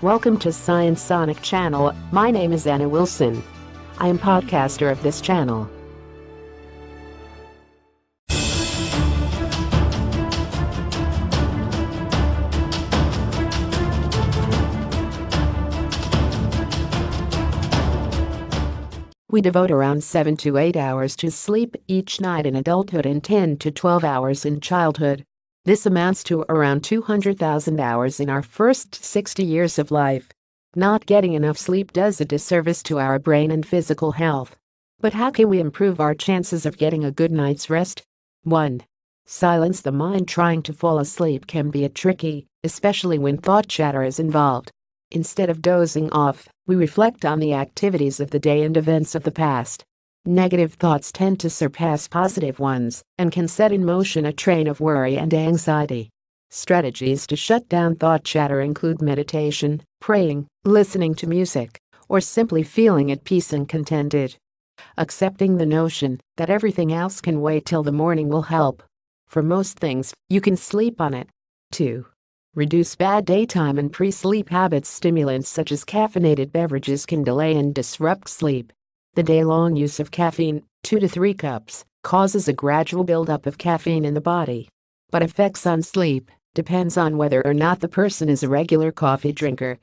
Welcome to Science Sonic channel. My name is Anna Wilson. I am podcaster of this channel. We devote around 7 to 8 hours to sleep each night in adulthood and 10 to 12 hours in childhood. This amounts to around 200,000 hours in our first 60 years of life. Not getting enough sleep does a disservice to our brain and physical health. But how can we improve our chances of getting a good night's rest? 1. Silence the mind. Trying to fall asleep can be tricky, especially when thought chatter is involved. Instead of dozing off, we reflect on the activities of the day and events of the past. Negative thoughts tend to surpass positive ones and can set in motion a train of worry and anxiety. Strategies to shut down thought chatter include meditation, praying, listening to music, or simply feeling at peace and contented. Accepting the notion that everything else can wait till the morning will help. For most things, you can sleep on it. 2. Reduce bad daytime and pre-sleep habits. Stimulants such as caffeinated beverages can delay and disrupt sleep. The day-long use of caffeine, 2 to 3 cups, causes a gradual buildup of caffeine in the body. But effects on sleep depends on whether or not the person is a regular coffee drinker.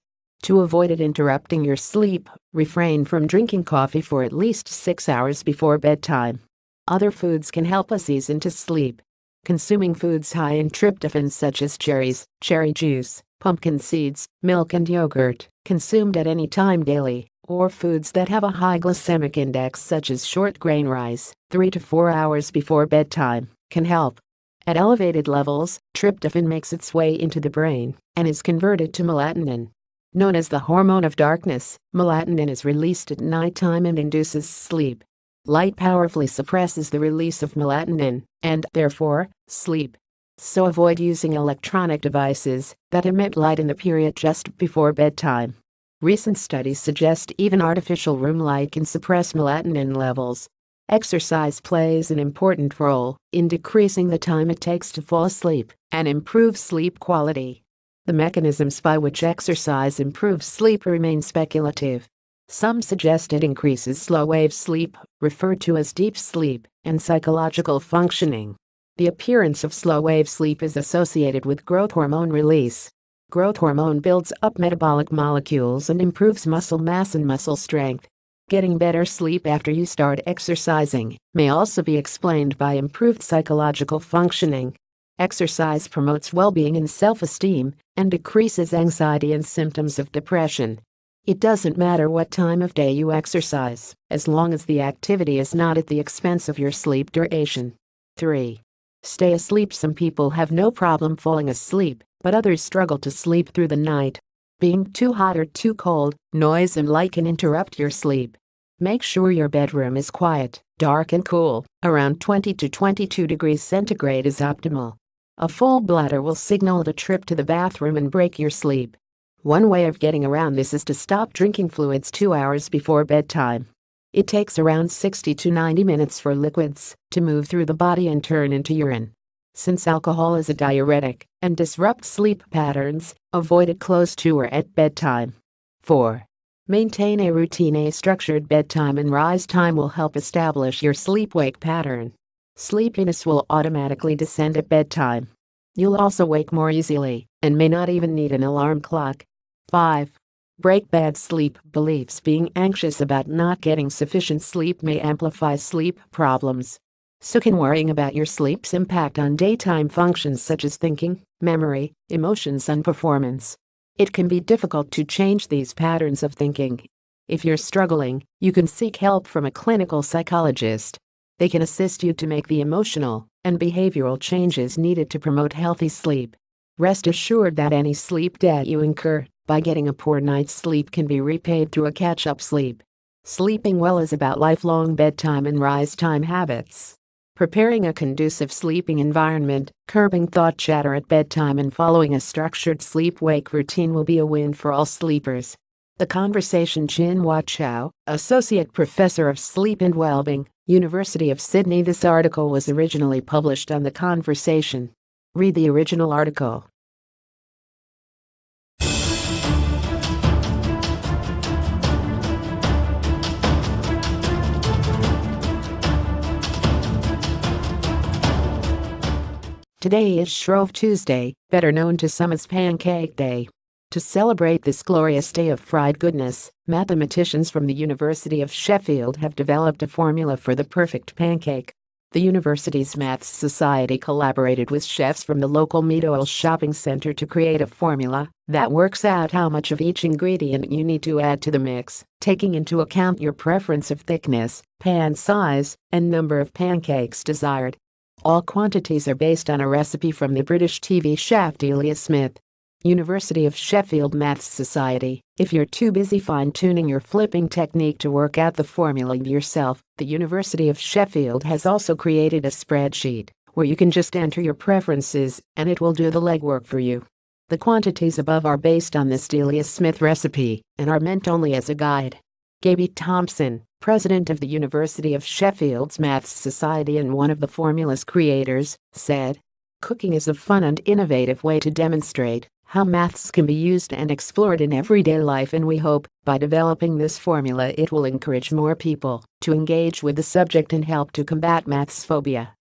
To avoid it interrupting your sleep, refrain from drinking coffee for at least 6 hours before bedtime. Other foods can help us ease into sleep. Consuming foods high in tryptophan such as cherries, cherry juice, pumpkin seeds, milk and yogurt, consumed at any time daily, or foods that have a high glycemic index such as short grain rice, 3 to 4 hours before bedtime, can help. At elevated levels, tryptophan makes its way into the brain and is converted to melatonin. Known as the hormone of darkness, melatonin is released at nighttime and induces sleep. Light powerfully suppresses the release of melatonin and, therefore, sleep. So avoid using electronic devices that emit light in the period just before bedtime. Recent studies suggest even artificial room light can suppress melatonin levels. Exercise plays an important role in decreasing the time it takes to fall asleep and improve sleep quality. The mechanisms by which exercise improves sleep remain speculative. Some suggest it increases slow-wave sleep, referred to as deep sleep, and psychological functioning. The appearance of slow-wave sleep is associated with growth hormone release. Growth hormone builds up metabolic molecules and improves muscle mass and muscle strength. Getting better sleep after you start exercising may also be explained by improved psychological functioning. Exercise promotes well-being and self-esteem and decreases anxiety and symptoms of depression. It doesn't matter what time of day you exercise, as long as the activity is not at the expense of your sleep duration. 3. Stay asleep. Some people have no problem falling asleep, but others struggle to sleep through the night. Being too hot or too cold, noise and light can interrupt your sleep. Make sure your bedroom is quiet, dark and cool. Around 20 to 22 degrees centigrade is optimal. A full bladder will signal a trip to the bathroom and break your sleep. One way of getting around this is to stop drinking fluids 2 hours before bedtime. It takes around 60 to 90 minutes for liquids to move through the body and turn into urine. Since alcohol is a diuretic and disrupts sleep patterns, avoid it close to or at bedtime. 4. Maintain a routine. A structured bedtime and rise time will help establish your sleep-wake pattern. Sleepiness will automatically descend at bedtime. You'll also wake more easily and may not even need an alarm clock. 5. Break bad sleep beliefs. Being anxious about not getting sufficient sleep may amplify sleep problems. So can worrying about your sleep's impact on daytime functions such as thinking, memory, emotions and performance. It can be difficult to change these patterns of thinking. If you're struggling, you can seek help from a clinical psychologist. They can assist you to make the emotional and behavioral changes needed to promote healthy sleep. Rest assured that any sleep debt you incur by getting a poor night's sleep can be repaid through a catch-up sleep. Sleeping well is about lifelong bedtime and rise time habits. Preparing a conducive sleeping environment, curbing thought chatter at bedtime and following a structured sleep-wake routine will be a win for all sleepers. The Conversation. Chin-Hua Chow, Associate Professor of Sleep and Wellbeing, University of Sydney. This article was originally published on The Conversation. Read the original article. Today is Shrove Tuesday, better known to some as Pancake Day. To celebrate this glorious day of fried goodness, mathematicians from the University of Sheffield have developed a formula for the perfect pancake. The university's Maths Society collaborated with chefs from the local Meadow shopping center to create a formula that works out how much of each ingredient you need to add to the mix, taking into account your preference of thickness, pan size, and number of pancakes desired. All quantities are based on a recipe from the British TV chef Delia Smith. University of Sheffield Maths Society. If you're too busy fine-tuning your flipping technique to work out the formula yourself, the University of Sheffield has also created a spreadsheet where you can just enter your preferences and it will do the legwork for you. The quantities above are based on this Delia Smith recipe and are meant only as a guide. Gaby Thompson, president of the University of Sheffield's Maths Society and one of the formula's creators, said, "Cooking is a fun and innovative way to demonstrate how maths can be used and explored in everyday life, and we hope, by developing this formula, it will encourage more people to engage with the subject and help to combat maths phobia."